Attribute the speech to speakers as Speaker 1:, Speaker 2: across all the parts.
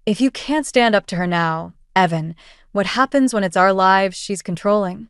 Speaker 1: If you can't stand up to her now, Evan, what happens when it's our lives she's controlling?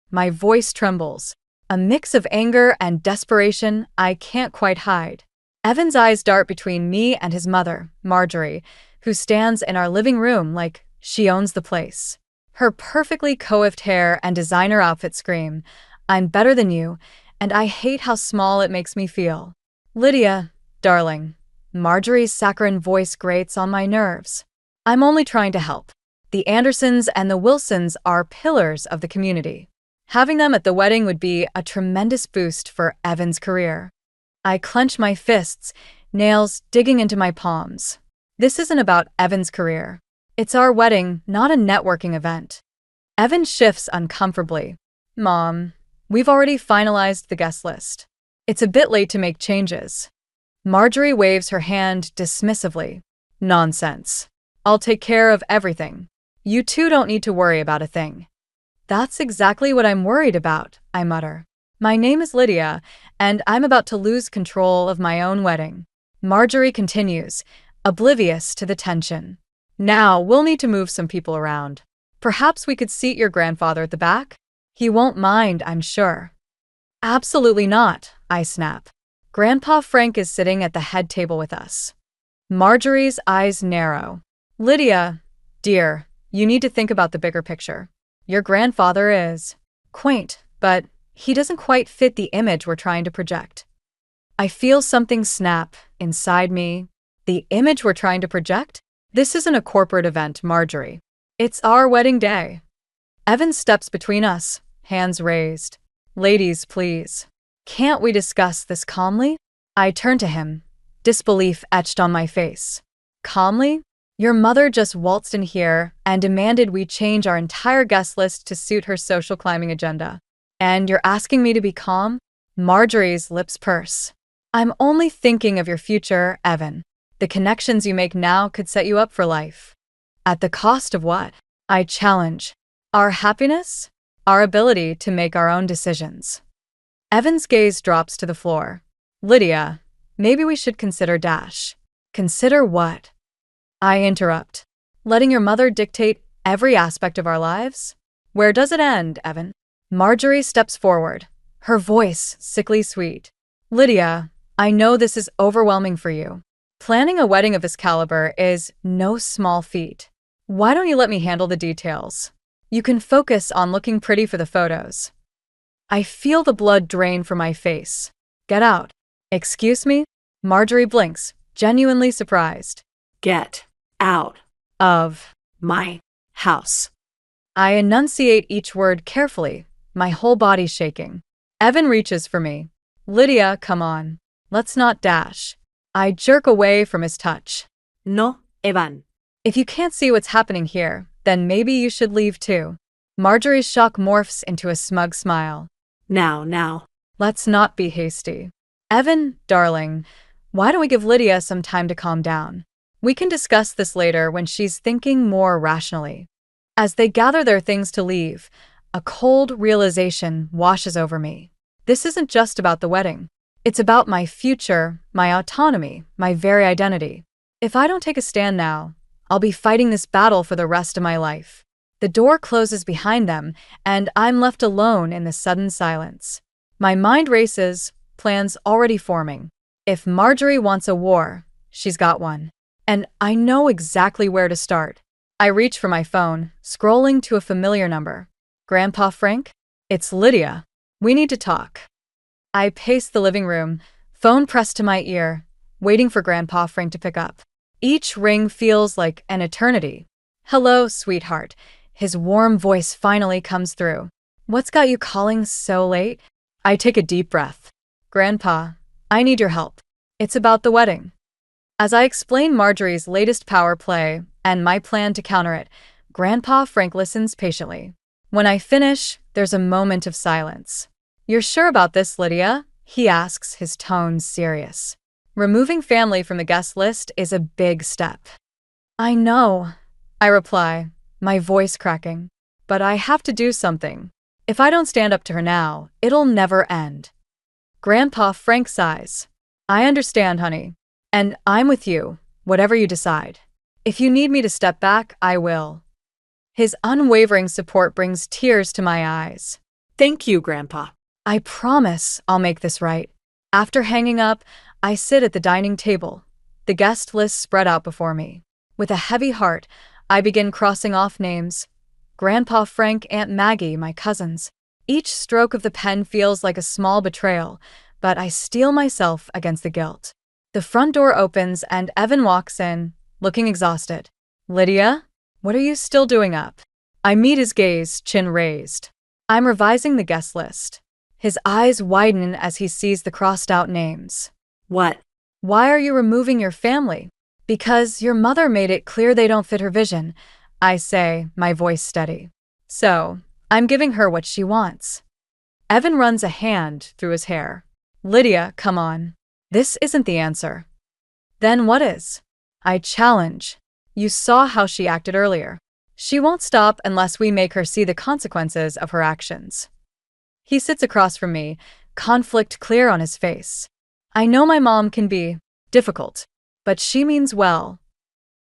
Speaker 1: My voice trembles. A mix of anger and desperation I can't quite hide. Evan's eyes dart between me and his mother, Marjorie, who stands in our living room like she owns the place. Her perfectly coiffed hair and designer outfit scream, "I'm better than you, and I hate how small it makes me feel." "Lydia, darling." Marjorie's saccharine voice grates on my nerves. "I'm only trying to help. The Andersons and the Wilsons are pillars of the community. Having them at the wedding would be a tremendous boost for Evan's career." I clench my fists, nails digging into my palms. This isn't about Evan's career. It's our wedding, not a networking event. Evan shifts uncomfortably. "Mom, we've already finalized the guest list. It's a bit late to make changes." Marjorie waves her hand dismissively. "Nonsense. I'll take care of everything. You two don't need to worry about a thing." "That's exactly what I'm worried about," I mutter. "My name is Lydia, and I'm about to lose control of my own wedding." Marjorie continues, oblivious to the tension. "Now, we'll need to move some people around. Perhaps we could seat your grandfather at the back? He won't mind, I'm sure." "Absolutely not," I snap. "Grandpa Frank is sitting at the head table with us." Marjorie's eyes narrow. "Lydia, dear, you need to think about the bigger picture. Your grandfather is quaint, but he doesn't quite fit the image we're trying to project." I feel something snap inside me. The image we're trying to project? This isn't a corporate event, Marjorie. It's our wedding day. Evan steps between us, hands raised. "Ladies, please. Can't we discuss this calmly?" I turn to him, disbelief etched on my face. "Calmly? Your mother just waltzed in here and demanded we change our entire guest list to suit her social climbing agenda. And you're asking me to be calm?" Marjorie's lips purse. "I'm only thinking of your future, Evan. The connections you make now could set you up for life." "At the cost of what?" I challenge. "Our happiness? Our ability to make our own decisions." Evan's gaze drops to the floor. "Lydia, maybe we should consider Dash." "Consider what?" I interrupt. "Letting your mother dictate every aspect of our lives? Where does it end, Evan?" Marjorie steps forward, her voice sickly sweet. "Lydia, I know this is overwhelming for you. Planning a wedding of this caliber is no small feat. Why don't you let me handle the details? You can focus on looking pretty for the photos." I feel the blood drain from my face. "Get out." "Excuse me?" Marjorie blinks, genuinely surprised.
Speaker 2: "Get out
Speaker 1: "Of
Speaker 2: my house."
Speaker 1: I enunciate each word carefully, my whole body shaking. Evan reaches for me. "Lydia, come on. Let's not dash." I jerk away from his touch.
Speaker 2: "No, Evan."
Speaker 1: "If you can't see what's happening here, then maybe you should leave too." Marjorie's shock morphs into a smug smile.
Speaker 2: Now.
Speaker 1: "Let's not be hasty. Evan, darling, why don't we give Lydia some time to calm down? We can discuss this later when she's thinking more rationally." As they gather their things to leave, a cold realization washes over me. This isn't just about the wedding. It's about my future, my autonomy, my very identity. If I don't take a stand now, I'll be fighting this battle for the rest of my life. The door closes behind them, and I'm left alone in the sudden silence. My mind races, plans already forming. If Marjorie wants a war, she's got one. And I know exactly where to start. I reach for my phone, scrolling to a familiar number. "Grandpa Frank? It's Lydia. We need to talk." I pace the living room, phone pressed to my ear, waiting for Grandpa Frank to pick up. Each ring feels like an eternity. "Hello, sweetheart." His warm voice finally comes through. "What's got you calling so late?" I take a deep breath. "Grandpa, I need your help. It's about the wedding." As I explain Marjorie's latest power play and my plan to counter it, Grandpa Frank listens patiently. When I finish, there's a moment of silence. "You're sure about this, Lydia?" he asks, his tone serious. "Removing family from the guest list is a big step." "I know," I reply, my voice cracking. "But I have to do something. If I don't stand up to her now, it'll never end." Grandpa Frank sighs. "I understand, honey. And I'm with you, whatever you decide. If you need me to step back, I will. His unwavering support brings tears to my eyes.
Speaker 2: Thank you, Grandpa.
Speaker 1: I promise I'll make this right. After hanging up, I sit at the dining table, the guest list spread out before me. With a heavy heart, I begin crossing off names. Grandpa Frank, Aunt Maggie, my cousins. Each stroke of the pen feels like a small betrayal, but I steel myself against the guilt. The front door opens and Evan walks in, looking exhausted. Lydia, what are you still doing up? I meet his gaze, chin raised. I'm revising the guest list. His eyes widen as he sees the crossed-out names.
Speaker 2: What?
Speaker 1: Why are you removing your family? Because your mother made it clear they don't fit her vision, I say, my voice steady. So, I'm giving her what she wants. Evan runs a hand through his hair. Lydia, come on. This isn't the answer. Then what is? I challenge. You saw how she acted earlier. She won't stop unless we make her see the consequences of her actions. He sits across from me, conflict clear on his face. I know my mom can be difficult, but she means well.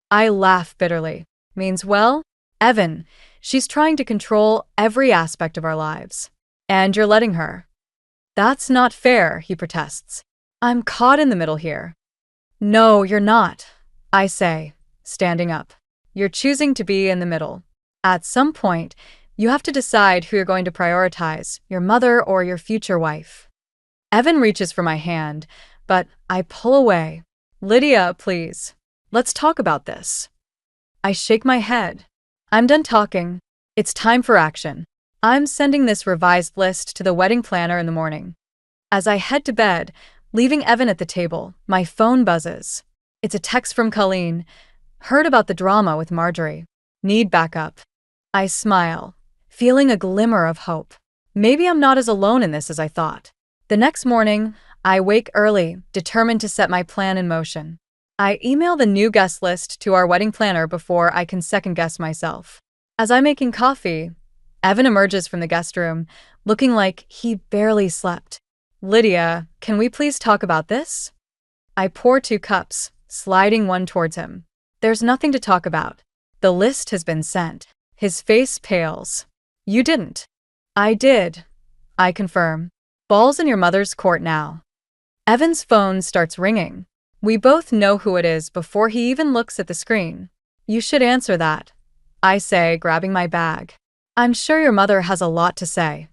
Speaker 1: I laugh bitterly. Means well? Evan, she's trying to control every aspect of our lives. And you're letting her. That's not fair, he protests. I'm caught in the middle here. No, you're not, I say, standing up. You're choosing to be in the middle. At some point, you have to decide who you're going to prioritize, your mother or your future wife. Evan reaches for my hand, but I pull away. Lydia, please. Let's talk about this. I shake my head. I'm done talking. It's time for action. I'm sending this revised list to the wedding planner in the morning. As I head to bed, leaving Evan at the table, my phone buzzes. It's a text from Colleen. Heard about the drama with Marjorie. Need backup. I smile, feeling a glimmer of hope. Maybe I'm not as alone in this as I thought. The next morning, I wake early, determined to set my plan in motion. I email the new guest list to our wedding planner before I can second-guess myself. As I'm making coffee, Evan emerges from the guest room, looking like he barely slept. Lydia, can we please talk about this? I pour 2 cups, sliding one towards him. There's nothing to talk about. The list has been sent. His face pales. You didn't. I did. I confirm. Ball's in your mother's court now. Evan's phone starts ringing. We both know who it is before he even looks at the screen. You should answer that, I say, grabbing my bag. I'm sure your mother has a lot to say.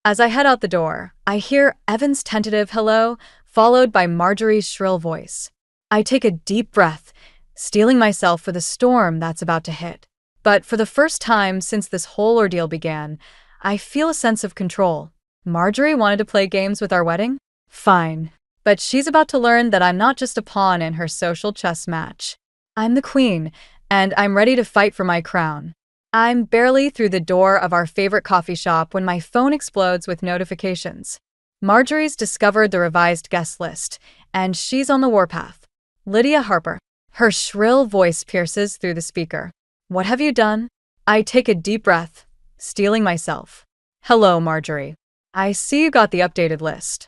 Speaker 1: As I head out the door, I hear Evan's tentative hello, followed by Marjorie's shrill voice. I take a deep breath, steeling myself for the storm that's about to hit. But for the first time since this whole ordeal began, I feel a sense of control. Marjorie wanted to play games with our wedding? Fine. But she's about to learn that I'm not just a pawn in her social chess match. I'm the queen, and I'm ready to fight for my crown. I'm barely through the door of our favorite coffee shop when my phone explodes with notifications. Marjorie's discovered the revised guest list, and she's on the warpath. Lydia Harper. Her shrill voice pierces through the speaker. What have you done? I take a deep breath, steeling myself. Hello, Marjorie. I see you got the updated list.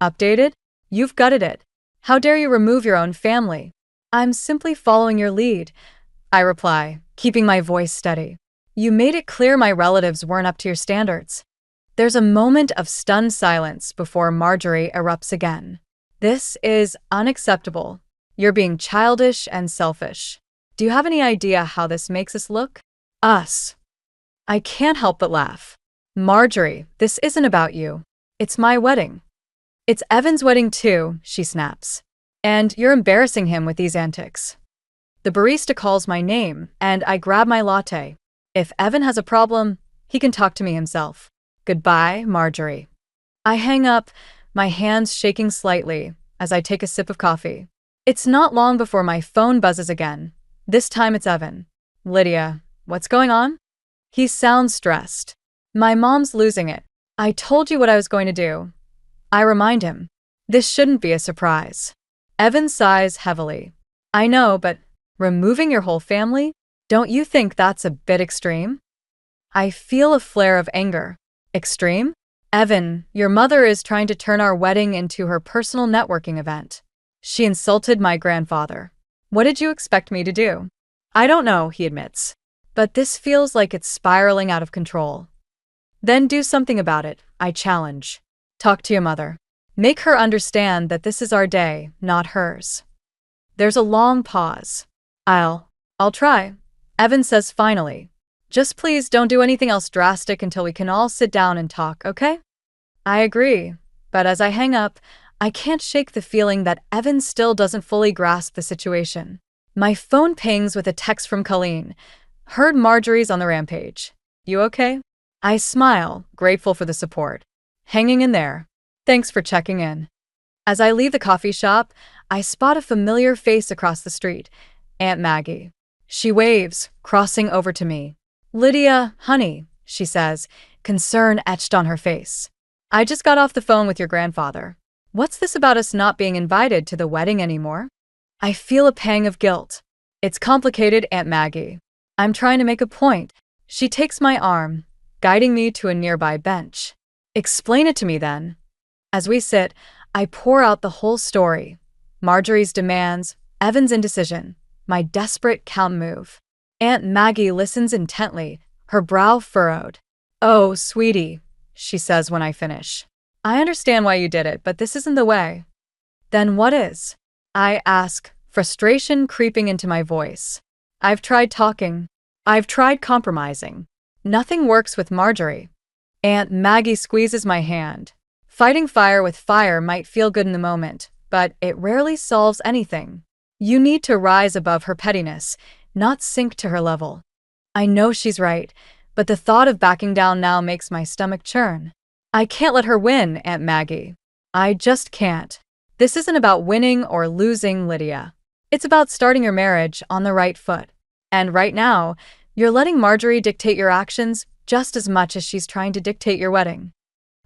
Speaker 1: Updated? You've gutted it. How dare you remove your own family? I'm simply following your lead, I reply, keeping my voice steady. You made it clear my relatives weren't up to your standards. There's a moment of stunned silence before Marjorie erupts again. This is unacceptable. You're being childish and selfish. Do you have any idea how this makes us look? Us. I can't help but laugh. Marjorie, this isn't about you. It's my wedding. It's Evan's wedding too, she snaps. And you're embarrassing him with these antics. The barista calls my name, and I grab my latte. If Evan has a problem, he can talk to me himself. Goodbye, Marjorie. I hang up, my hands shaking slightly as I take a sip of coffee. It's not long before my phone buzzes again. This time it's Evan. Lydia, what's going on? He sounds stressed. My mom's losing it. I told you what I was going to do. I remind him. This shouldn't be a surprise. Evan sighs heavily. I know, but removing your whole family? Don't you think that's a bit extreme? I feel a flare of anger. Extreme? Evan, your mother is trying to turn our wedding into her personal networking event. She insulted my grandfather. What did you expect me to do? I don't know, he admits. But this feels like it's spiraling out of control. Then do something about it, I challenge. Talk to your mother. Make her understand that this is our day, not hers. There's a long pause. I'll try, Evan says finally. Just please don't do anything else drastic until we can all sit down and talk, okay? I agree, but as I hang up, I can't shake the feeling that Evan still doesn't fully grasp the situation. My phone pings with a text from Colleen. Heard Marjorie's on the rampage. You okay? I smile, grateful for the support. Hanging in there. Thanks for checking in. As I leave the coffee shop, I spot a familiar face across the street. Aunt Maggie. She waves, crossing over to me. Lydia, honey, she says, concern etched on her face. I just got off the phone with your grandfather. What's this about us not being invited to the wedding anymore? I feel a pang of guilt. It's complicated, Aunt Maggie. I'm trying to make a point. She takes my arm, guiding me to a nearby bench. Explain it to me then. As we sit, I pour out the whole story. Marjorie's demands, Evan's indecision, my desperate counter-move. Aunt Maggie listens intently, her brow furrowed. Oh, sweetie, she says when I finish. I understand why you did it, but this isn't the way. Then what is? I ask, frustration creeping into my voice. I've tried talking. I've tried compromising. Nothing works with Marjorie. Aunt Maggie squeezes my hand. Fighting fire with fire might feel good in the moment, but it rarely solves anything. You need to rise above her pettiness, not sink to her level. I know she's right, but the thought of backing down now makes my stomach churn. I can't let her win, Aunt Maggie. I just can't. This isn't about winning or losing, Lydia. It's about starting your marriage on the right foot. And right now, you're letting Marjorie dictate your actions just as much as she's trying to dictate your wedding.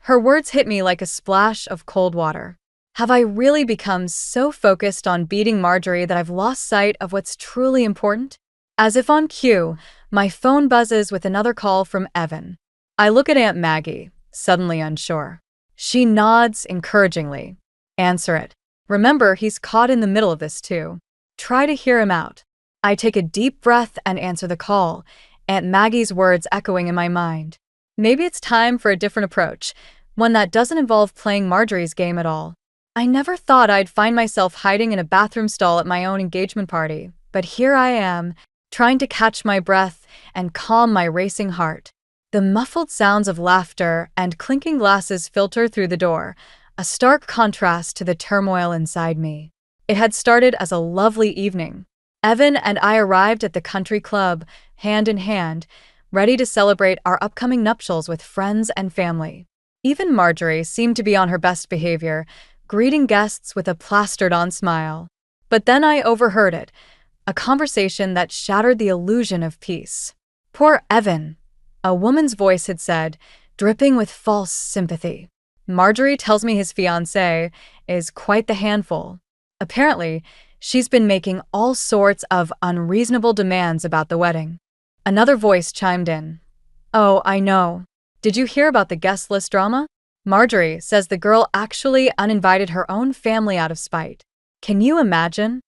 Speaker 1: Her words hit me like a splash of cold water. Have I really become so focused on beating Marjorie that I've lost sight of what's truly important? As if on cue, my phone buzzes with another call from Evan. I look at Aunt Maggie, suddenly unsure. She nods encouragingly. Answer it. Remember, he's caught in the middle of this too. Try to hear him out. I take a deep breath and answer the call, Aunt Maggie's words echoing in my mind. Maybe it's time for a different approach, one that doesn't involve playing Marjorie's game at all. I never thought I'd find myself hiding in a bathroom stall at my own engagement party, but here I am, trying to catch my breath and calm my racing heart. The muffled sounds of laughter and clinking glasses filter through the door, a stark contrast to the turmoil inside me. It had started as a lovely evening. Evan and I arrived at the country club, hand in hand, ready to celebrate our upcoming nuptials with friends and family. Even Marjorie seemed to be on her best behavior, greeting guests with a plastered-on smile. But then I overheard it, a conversation that shattered the illusion of peace. Poor Evan, a woman's voice had said, dripping with false sympathy. Marjorie tells me his fiancé is quite the handful. Apparently, she's been making all sorts of unreasonable demands about the wedding. Another voice chimed in. Oh, I know. Did you hear about the guest list drama? Marjorie says the girl actually uninvited her own family out of spite. Can you imagine?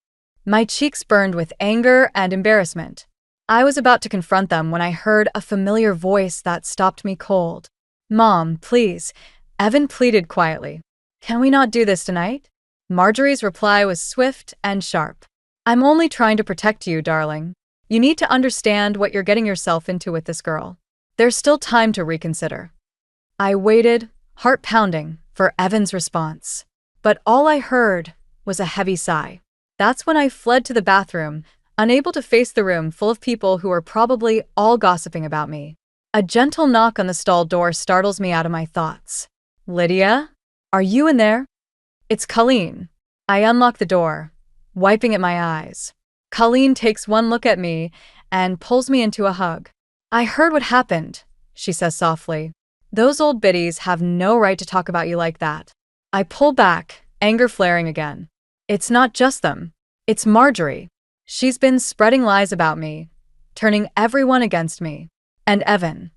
Speaker 1: My cheeks burned with anger and embarrassment. I was about to confront them when I heard a familiar voice that stopped me cold. Mom, please, Evan pleaded quietly. Can we not do this tonight? Marjorie's reply was swift and sharp. I'm only trying to protect you, darling. You need to understand what you're getting yourself into with this girl. There's still time to reconsider. I waited, heart pounding, for Evan's response. But all I heard was a heavy sigh. That's when I fled to the bathroom, unable to face the room full of people who were probably all gossiping about me. A gentle knock on the stall door startles me out of my thoughts. Lydia? Are you in there? It's Colleen. I unlock the door, wiping at my eyes. Colleen takes one look at me and pulls me into a hug. I heard what happened, she says softly. Those old biddies have no right to talk about you like that. I pull back, anger flaring again. It's not just them. It's Marjorie. She's been spreading lies about me, turning everyone against me. And Evan.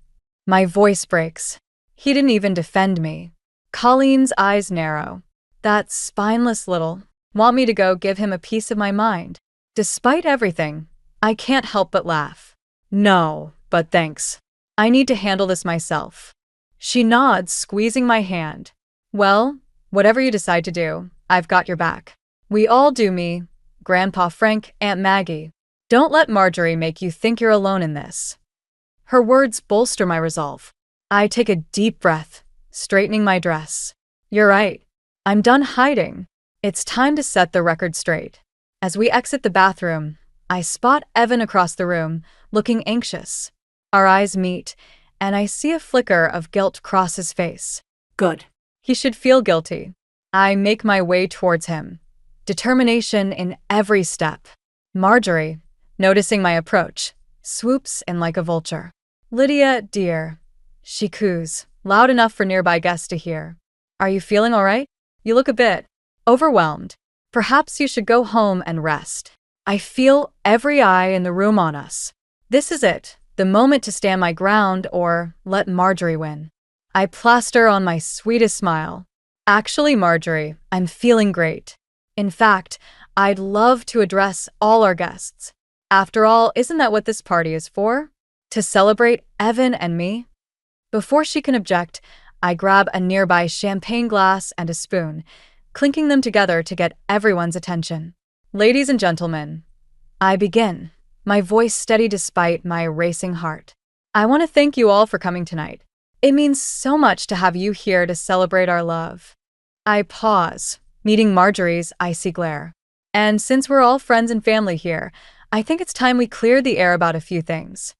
Speaker 1: My voice breaks. He didn't even defend me. Colleen's eyes narrow. That spineless little. Want me to go give him a piece of my mind. Despite everything, I can't help but laugh. No, but thanks. I need to handle this myself. She nods, squeezing my hand. Well, whatever you decide to do, I've got your back. We all do, me, Grandpa Frank, Aunt Maggie. Don't let Marjorie make you think you're alone in this. Her words bolster my resolve. I take a deep breath, straightening my dress. You're right. I'm done hiding. It's time to set the record straight. As we exit the bathroom, I spot Evan across the room, looking anxious. Our eyes meet, and I see a flicker of guilt cross his face.
Speaker 2: Good.
Speaker 1: He should feel guilty. I make my way towards him, determination in every step. Marjorie, noticing my approach, swoops in like a vulture. Lydia, dear, she coos, loud enough for nearby guests to hear. Are you feeling all right? You look a bit overwhelmed. Perhaps you should go home and rest. I feel every eye in the room on us. This is it, the moment to stand my ground or let Marjorie win. I plaster on my sweetest smile. Actually, Marjorie, I'm feeling great. In fact, I'd love to address all our guests. After all, isn't that what this party is for? To celebrate Evan and me? Before she can object, I grab a nearby champagne glass and a spoon, clinking them together to get everyone's attention. Ladies and gentlemen, I begin, my voice steady despite my racing heart. I want to thank you all for coming tonight. It means so much to have you here to celebrate our love. I pause, meeting Marjorie's icy glare. And since we're all friends and family here, I think it's time we clear the air about a few things.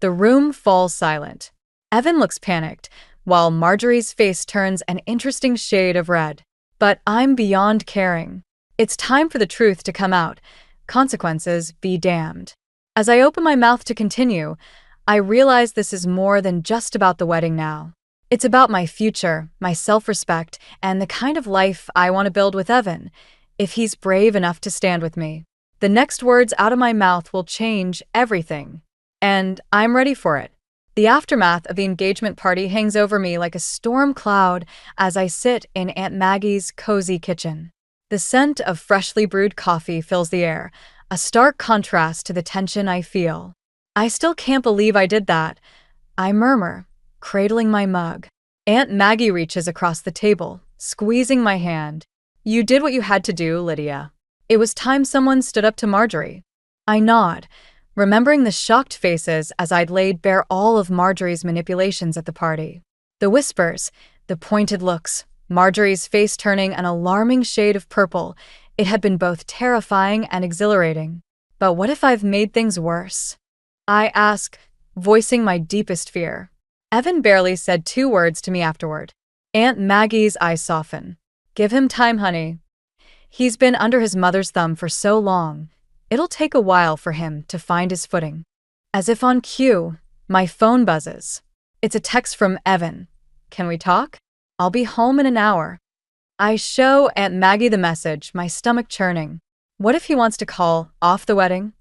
Speaker 1: The room falls silent. Evan looks panicked, while Marjorie's face turns an interesting shade of red. But I'm beyond caring. It's time for the truth to come out. Consequences be damned. As I open my mouth to continue, I realize this is more than just about the wedding now. It's about my future, my self-respect, and the kind of life I want to build with Evan, if he's brave enough to stand with me. The next words out of my mouth will change everything. And I'm ready for it. The aftermath of the engagement party hangs over me like a storm cloud as I sit in Aunt Maggie's cozy kitchen. The scent of freshly brewed coffee fills the air, a stark contrast to the tension I feel. I still can't believe I did that, I murmur, cradling my mug. Aunt Maggie reaches across the table, squeezing my hand. You did what you had to do, Lydia. It was time someone stood up to Marjorie. I nod, remembering the shocked faces as I'd laid bare all of Marjorie's manipulations at the party. The whispers, the pointed looks, Marjorie's face turning an alarming shade of purple. It had been both terrifying and exhilarating. But what if I've made things worse? I ask, voicing my deepest fear. Evan barely said 2 words to me afterward. Aunt Maggie's eyes soften. Give him time, honey. He's been under his mother's thumb for so long. It'll take a while for him to find his footing. As if on cue, my phone buzzes. It's a text from Evan. Can we talk? I'll be home in an hour. I show Aunt Maggie the message, my stomach churning. What if he wants to call off the wedding?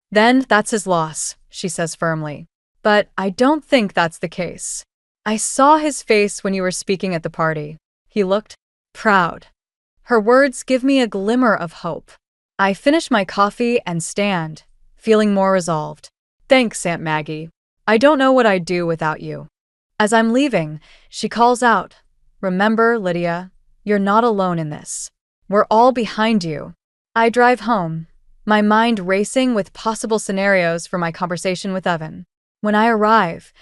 Speaker 1: Then that's his loss, she says firmly. But I don't think that's the case. I saw his face when you were speaking at the party. He looked proud. Her words give me a glimmer of hope. I finish my coffee and stand, feeling more resolved. Thanks, Aunt Maggie. I don't know what I'd do without you. As I'm leaving, she calls out, Remember, Lydia, you're not alone in this. We're all behind you. I drive home, my mind racing with possible scenarios for my conversation with Evan. When I arrive,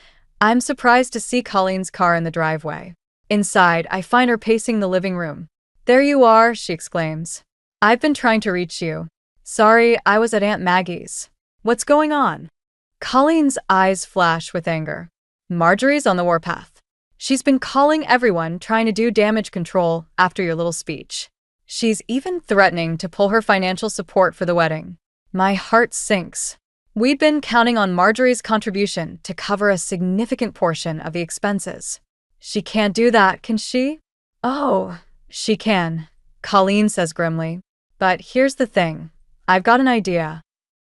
Speaker 1: I'm surprised to see Colleen's car in the driveway. Inside, I find her pacing the living room. There you are, she exclaims. I've been trying to reach you. Sorry, I was at Aunt Maggie's. What's going on? Colleen's eyes flash with anger. Marjorie's on the warpath. She's been calling everyone, trying to do damage control after your little speech. She's even threatening to pull her financial support for the wedding. My heart sinks. We'd been counting on Marjorie's contribution to cover a significant portion of the expenses. She can't do that, can she? Oh, she can, Colleen says grimly. But here's the thing. I've got an idea.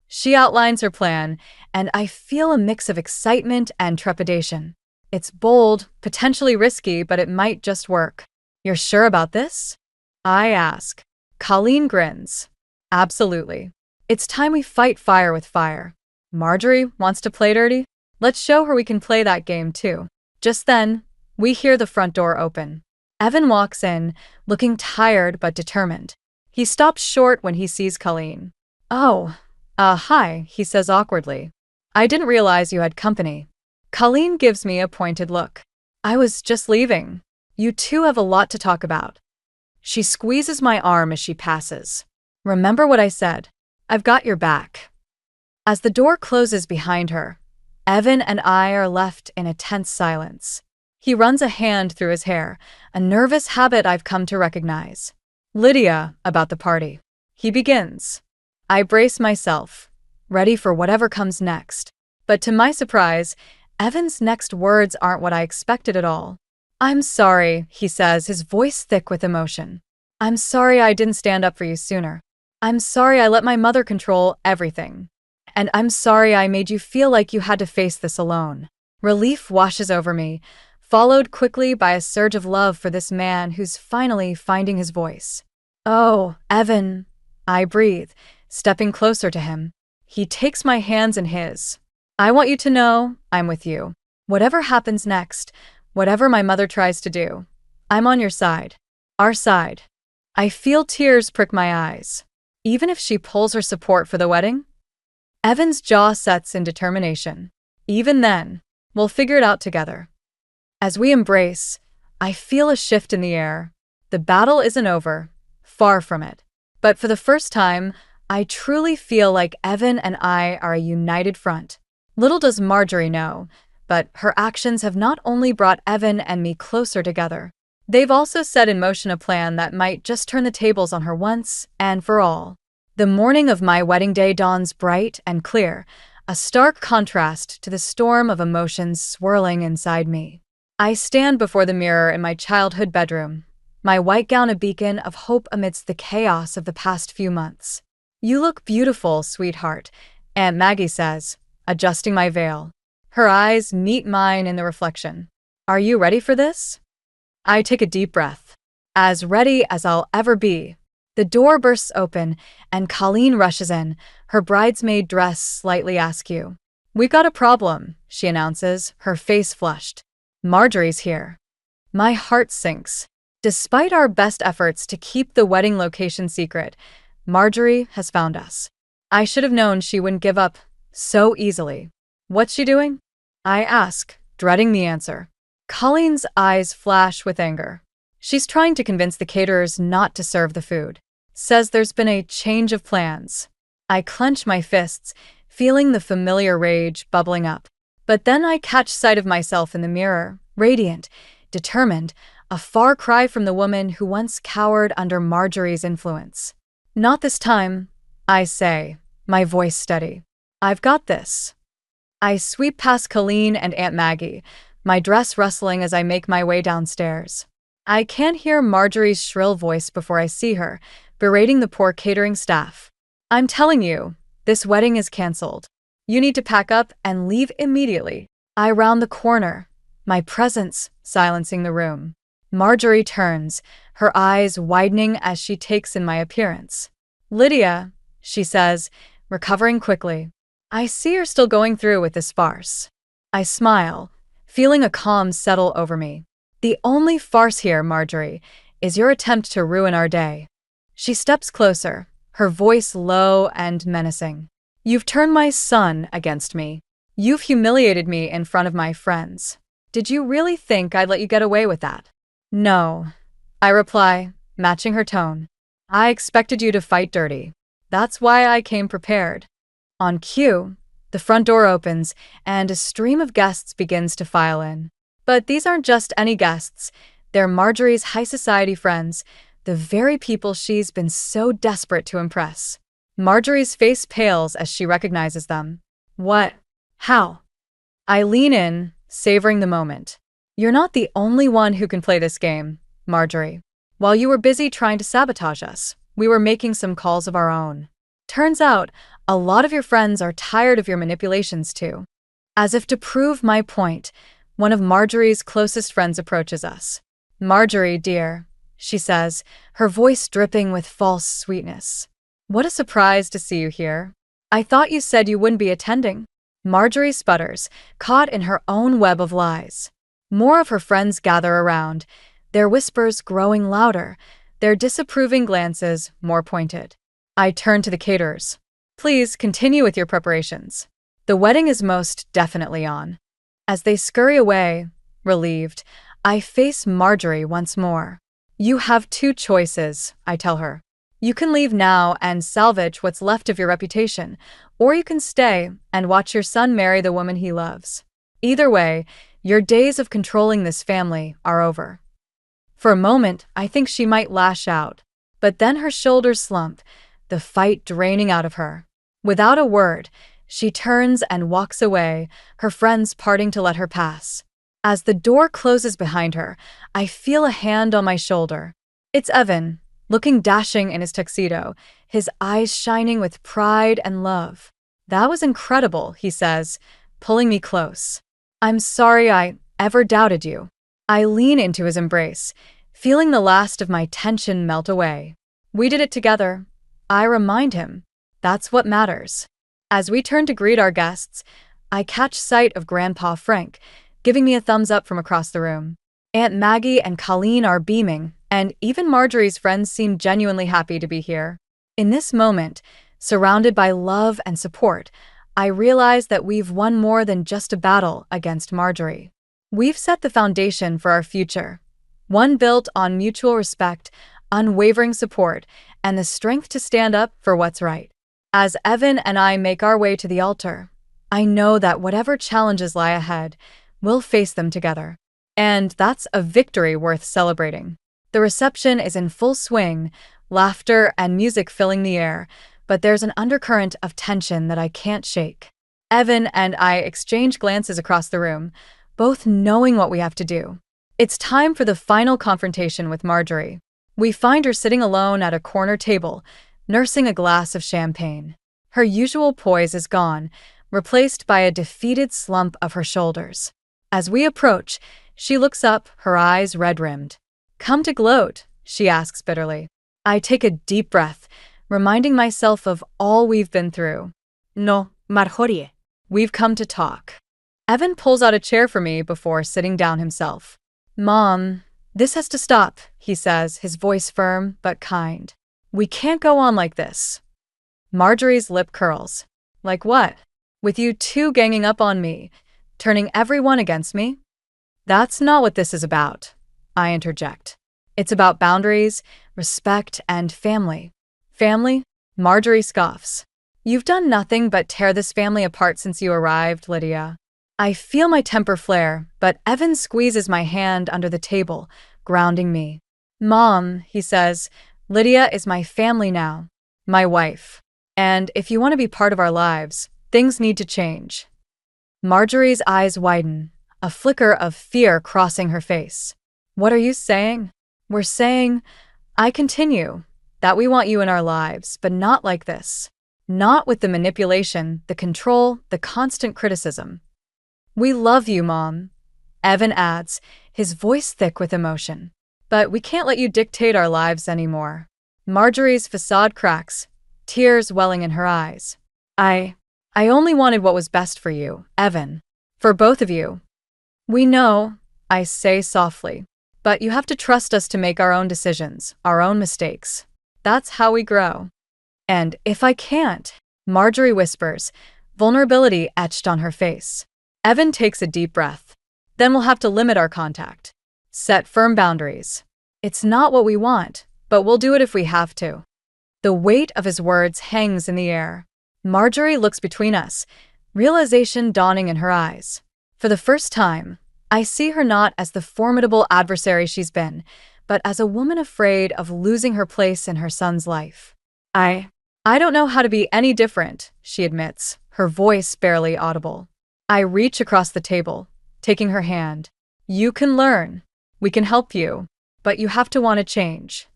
Speaker 1: She outlines her plan, and I feel a mix of excitement and trepidation. It's bold, potentially risky, but it might just work. You're sure about this? I ask. Colleen grins. Absolutely. It's time we fight fire with fire. Marjorie wants to play dirty? Let's show her we can play that game too. Just then, we hear the front door open. Evan walks in, looking tired but determined. He stops short when he sees Colleen. "Oh, hi," he says awkwardly. "I didn't realize you had company." Colleen gives me a pointed look. "I was just leaving. You two have a lot to talk about." She squeezes my arm as she passes. "Remember what I said. I've got your back." As the door closes behind her, Evan and I are left in a tense silence. He runs a hand through his hair, a nervous habit I've come to recognize. "Lydia, about the party." He begins. I brace myself, ready for whatever comes next. But to my surprise, Evan's next words aren't what I expected at all. "I'm sorry," he says, his voice thick with emotion. "I'm sorry I didn't stand up for you sooner. I'm sorry I let my mother control everything. And I'm sorry I made you feel like you had to face this alone." Relief washes over me, followed quickly by a surge of love for this man who's finally finding his voice. "Oh, Evan," I breathe, stepping closer to him. He takes my hands in his. "I want you to know I'm with you. Whatever happens next, whatever my mother tries to do, I'm on your side. Our side." I feel tears prick my eyes. Even if she pulls her support for the wedding? Evan's jaw sets in determination. "Even then, we'll figure it out together." As we embrace, I feel a shift in the air. The battle isn't over, far from it. But for the first time, I truly feel like Evan and I are a united front. Little does Marjorie know, but her actions have not only brought Evan and me closer together, they've also set in motion a plan that might just turn the tables on her once and for all. The morning of my wedding day dawns bright and clear, a stark contrast to the storm of emotions swirling inside me. I stand before the mirror in my childhood bedroom, my white gown a beacon of hope amidst the chaos of the past few months. "You look beautiful, sweetheart," Aunt Maggie says, adjusting my veil. Her eyes meet mine in the reflection. "Are you ready for this?" I take a deep breath. As ready as I'll ever be. The door bursts open, and Colleen rushes in, her bridesmaid dress slightly askew. "We've got a problem," she announces, her face flushed. "Marjorie's here." My heart sinks. Despite our best efforts to keep the wedding location secret, Marjorie has found us. I should have known she wouldn't give up so easily. "What's she doing?" I ask, dreading the answer. Colleen's eyes flash with anger. "She's trying to convince the caterers not to serve the food. Says there's been a change of plans." I clench my fists, feeling the familiar rage bubbling up. But then I catch sight of myself in the mirror, radiant, determined, a far cry from the woman who once cowered under Marjorie's influence. "Not this time," I say, my voice steady. "I've got this." I sweep past Colleen and Aunt Maggie, my dress rustling as I make my way downstairs. I can hear Marjorie's shrill voice before I see her, berating the poor catering staff. "I'm telling you, this wedding is canceled. You need to pack up and leave immediately." I round the corner, my presence silencing the room. Marjorie turns, her eyes widening as she takes in my appearance. "Lydia," she says, recovering quickly. "I see you're still going through with this farce." I smile, feeling a calm settle over me. "The only farce here, Marjorie, is your attempt to ruin our day." She steps closer, her voice low and menacing. "You've turned my son against me. You've humiliated me in front of my friends. Did you really think I'd let you get away with that?" "No," I reply, matching her tone. "I expected you to fight dirty. That's why I came prepared." On cue, the front door opens, and a stream of guests begins to file in. But these aren't just any guests. They're Marjorie's high society friends, the very people she's been so desperate to impress. Marjorie's face pales as she recognizes them. "What? How?" I lean in, savoring the moment. "You're not the only one who can play this game, Marjorie. While you were busy trying to sabotage us, we were making some calls of our own. Turns out, a lot of your friends are tired of your manipulations too." As if to prove my point, one of Marjorie's closest friends approaches us. "Marjorie, dear," she says, her voice dripping with false sweetness. What a surprise to see you here. I thought you said you wouldn't be attending. Marjorie sputters, caught in her own web of lies. More of her friends gather around, their whispers growing louder, their disapproving glances more pointed. I turn to the caterers. Please continue with your preparations. The wedding is most definitely on. As they scurry away, relieved, I face Marjorie once more. You have two choices, I tell her. You can leave now and salvage what's left of your reputation, or you can stay and watch your son marry the woman he loves. Either way, your days of controlling this family are over. For a moment, I think she might lash out, but then her shoulders slump, the fight draining out of her. Without a word, she turns and walks away, her friends parting to let her pass. As the door closes behind her, I feel a hand on my shoulder. It's Evan, looking dashing in his tuxedo, his eyes shining with pride and love. That was incredible, he says, pulling me close. I'm sorry I ever doubted you. I lean into his embrace, feeling the last of my tension melt away. We did it together. I remind him. That's what matters. As we turn to greet our guests, I catch sight of Grandpa Frank, giving me a thumbs up from across the room. Aunt Maggie and Colleen are beaming, and even Marjorie's friends seem genuinely happy to be here. In this moment, surrounded by love and support, I realize that we've won more than just a battle against Marjorie. We've set the foundation for our future, one built on mutual respect, unwavering support, and the strength to stand up for what's right. As Evan and I make our way to the altar, I know that whatever challenges lie ahead, we'll face them together. And that's a victory worth celebrating. The reception is in full swing, laughter and music filling the air, but there's an undercurrent of tension that I can't shake. Evan and I exchange glances across the room, both knowing what we have to do. It's time for the final confrontation with Marjorie. We find her sitting alone at a corner table, nursing a glass of champagne. Her usual poise is gone, replaced by a defeated slump of her shoulders. As we approach, she looks up, her eyes red-rimmed. Come to gloat, she asks bitterly. I take a deep breath, reminding myself of all we've been through.
Speaker 2: No, Marjorie.
Speaker 1: We've come to talk. Evan pulls out a chair for me before sitting down himself. Mom, this has to stop, he says, his voice firm but kind. We can't go on like this. Marjorie's lip curls. Like what? With you two ganging up on me, turning everyone against me? That's not what this is about, I interject. It's about boundaries, respect, and family. Family? Marjorie scoffs. You've done nothing but tear this family apart since you arrived, Lydia. I feel my temper flare, but Evan squeezes my hand under the table, grounding me. Mom, he says, Lydia is my family now, my wife. And if you want to be part of our lives, things need to change. Marjorie's eyes widen, a flicker of fear crossing her face. What are you saying? We're saying, I continue, that we want you in our lives, but not like this. Not with the manipulation, the control, the constant criticism. We love you, Mom, Evan adds, his voice thick with emotion. But we can't let you dictate our lives anymore. Marjorie's facade cracks, tears welling in her eyes. I only wanted what was best for you, Evan. For both of you. We know, I say softly, but you have to trust us to make our own decisions, our own mistakes. That's how we grow. And if I can't, Marjorie whispers, vulnerability etched on her face. Evan takes a deep breath. Then we'll have to limit our contact. Set firm boundaries. It's not what we want, but we'll do it if we have to. The weight of his words hangs in the air. Marjorie looks between us, realization dawning in her eyes. For the first time, I see her not as the formidable adversary she's been, but as a woman afraid of losing her place in her son's life. I don't know how to be any different, she admits, her voice barely audible. I reach across the table, taking her hand. You can learn. We can help you, but you have to want to change.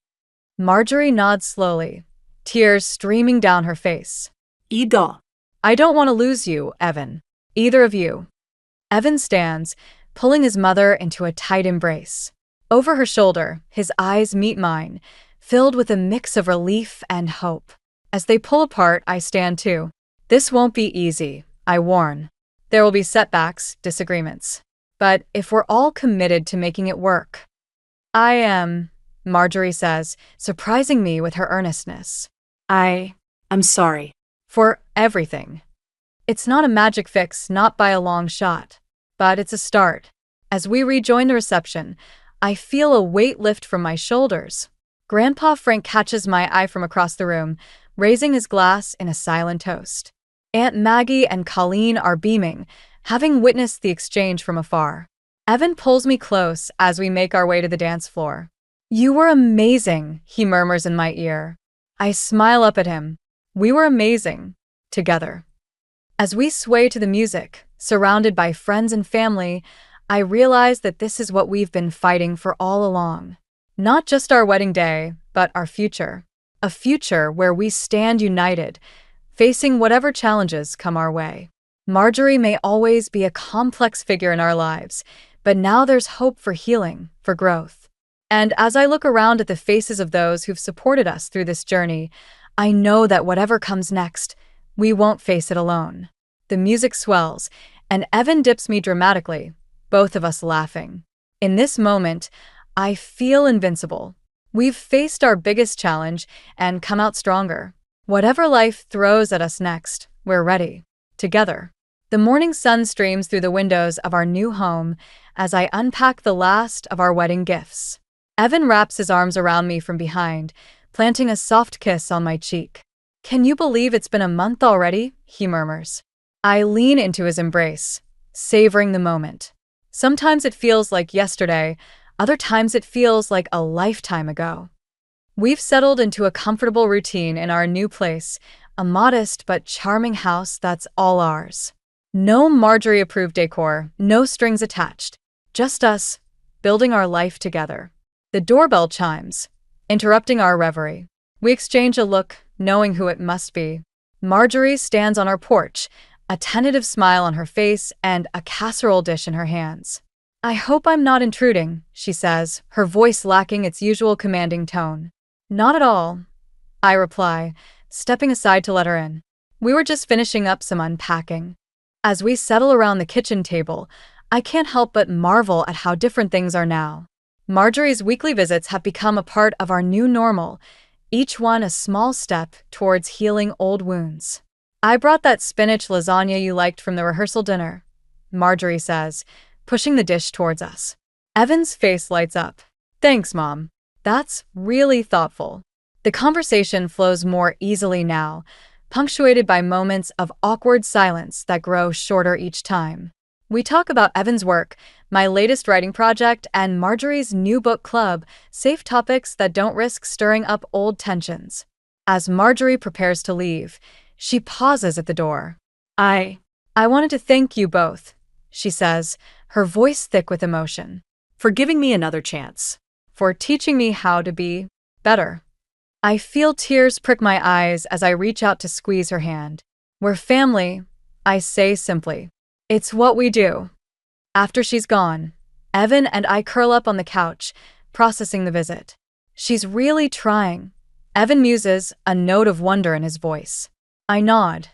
Speaker 1: Marjorie nods slowly, tears streaming down her face.
Speaker 2: Ido.
Speaker 1: I don't want to lose you, Evan. Either of you. Evan stands, pulling his mother into a tight embrace. Over her shoulder, his eyes meet mine, filled with a mix of relief and hope. As they pull apart, I stand too. This won't be easy, I warn. There will be setbacks, disagreements. But if we're all committed to making it work. I am, Marjorie says, surprising me with her earnestness.
Speaker 2: I'm sorry.
Speaker 1: For everything. It's not a magic fix, not by a long shot. But it's a start. As we rejoin the reception, I feel a weight lift from my shoulders. Grandpa Frank catches my eye from across the room, raising his glass in a silent toast. Aunt Maggie and Colleen are beaming, having witnessed the exchange from afar. Evan pulls me close as we make our way to the dance floor. You were amazing, he murmurs in my ear. I smile up at him. We were amazing. Together. As we sway to the music, surrounded by friends and family, I realize that this is what we've been fighting for all along. Not just our wedding day, but our future. A future where we stand united, facing whatever challenges come our way. Marjorie may always be a complex figure in our lives, but now there's hope for healing, for growth. And as I look around at the faces of those who've supported us through this journey, I know that whatever comes next, we won't face it alone. The music swells, and Evan dips me dramatically, both of us laughing. In this moment, I feel invincible. We've faced our biggest challenge and come out stronger. Whatever life throws at us next, we're ready. Together. The morning sun streams through the windows of our new home as I unpack the last of our wedding gifts. Evan wraps his arms around me from behind, planting a soft kiss on my cheek. Can you believe it's been a month already? He murmurs. I lean into his embrace, savoring the moment. Sometimes it feels like yesterday, other times it feels like a lifetime ago. We've settled into a comfortable routine in our new place, a modest but charming house that's all ours. No Marjorie-approved decor, no strings attached. Just us, building our life together. The doorbell chimes, interrupting our reverie. We exchange a look, knowing who it must be. Marjorie stands on our porch, a tentative smile on her face and a casserole dish in her hands. I hope I'm not intruding, she says, her voice lacking its usual commanding tone. Not at all, I reply, stepping aside to let her in. We were just finishing up some unpacking. As we settle around the kitchen table, I can't help but marvel at how different things are now. Marjorie's weekly visits have become a part of our new normal, each one a small step towards healing old wounds. I brought that spinach lasagna you liked from the rehearsal dinner, Marjorie says, pushing the dish towards us. Evan's face lights up. Thanks, Mom. That's really thoughtful. The conversation flows more easily now, punctuated by moments of awkward silence that grow shorter each time. We talk about Evan's work, my latest writing project, and Marjorie's new book club, safe topics that don't risk stirring up old tensions. As Marjorie prepares to leave, she pauses at the door. I wanted to thank you both, she says, her voice thick with emotion.
Speaker 2: For giving me another chance.
Speaker 1: For teaching me how to be better. I feel tears prick my eyes as I reach out to squeeze her hand. We're family, I say simply. It's what we do. After she's gone, Evan and I curl up on the couch, processing the visit. She's really trying. Evan muses, a note of wonder in his voice. I nod,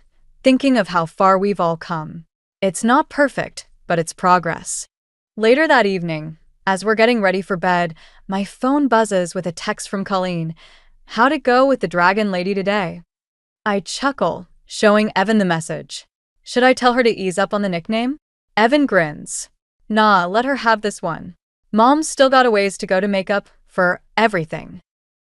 Speaker 1: thinking of how far we've all come. It's not perfect, but it's progress. Later that evening, as we're getting ready for bed, my phone buzzes with a text from Colleen. How'd it go with the dragon lady today? I chuckle, showing Evan the message. Should I tell her to ease up on the nickname? Evan grins. Nah, let her have this one. Mom's still got a ways to go to make up for everything.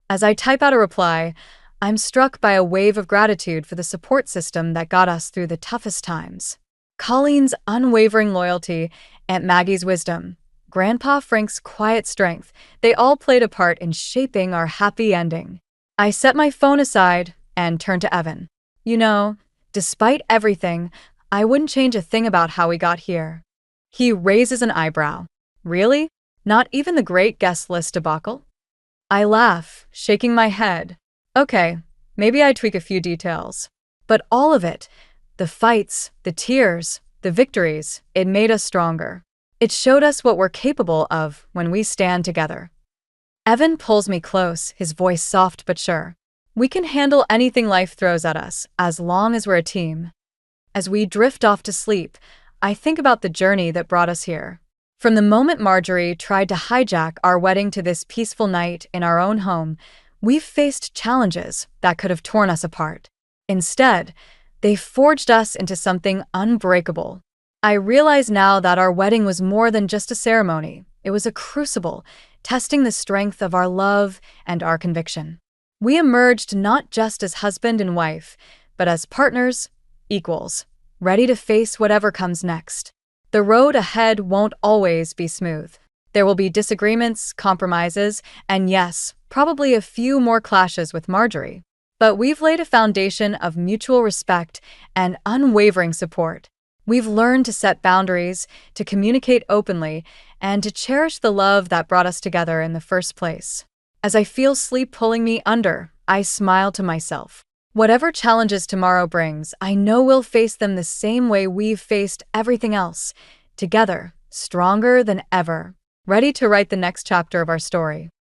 Speaker 1: As I type out a reply, I'm struck by a wave of gratitude for the support system that got us through the toughest times. Colleen's unwavering loyalty, Aunt Maggie's wisdom, Grandpa Frank's quiet strength, they all played a part in shaping our happy ending. I set my phone aside and turned to Evan. You know, despite everything, I wouldn't change a thing about how we got here. He raises an eyebrow. Really? Not even the great guest list debacle? I laugh, shaking my head. Okay, maybe I'd tweak a few details. But all of it, the fights, the tears, the victories, it made us stronger. It showed us what we're capable of when we stand together. Evan pulls me close, his voice soft but sure. We can handle anything life throws at us, as long as we're a team. As we drift off to sleep, I think about the journey that brought us here. From the moment Marjorie tried to hijack our wedding to this peaceful night in our own home, we've faced challenges that could have torn us apart. Instead, they forged us into something unbreakable. I realize now that our wedding was more than just a ceremony. It was a crucible, testing the strength of our love and our conviction. We emerged not just as husband and wife, but as partners, equals, ready to face whatever comes next. The road ahead won't always be smooth. There will be disagreements, compromises, and yes, probably a few more clashes with Marjorie. But we've laid a foundation of mutual respect and unwavering support. We've learned to set boundaries, to communicate openly, and to cherish the love that brought us together in the first place. As I feel sleep pulling me under, I smile to myself. Whatever challenges tomorrow brings, I know we'll face them the same way we've faced everything else, together, stronger than ever, ready to write the next chapter of our story.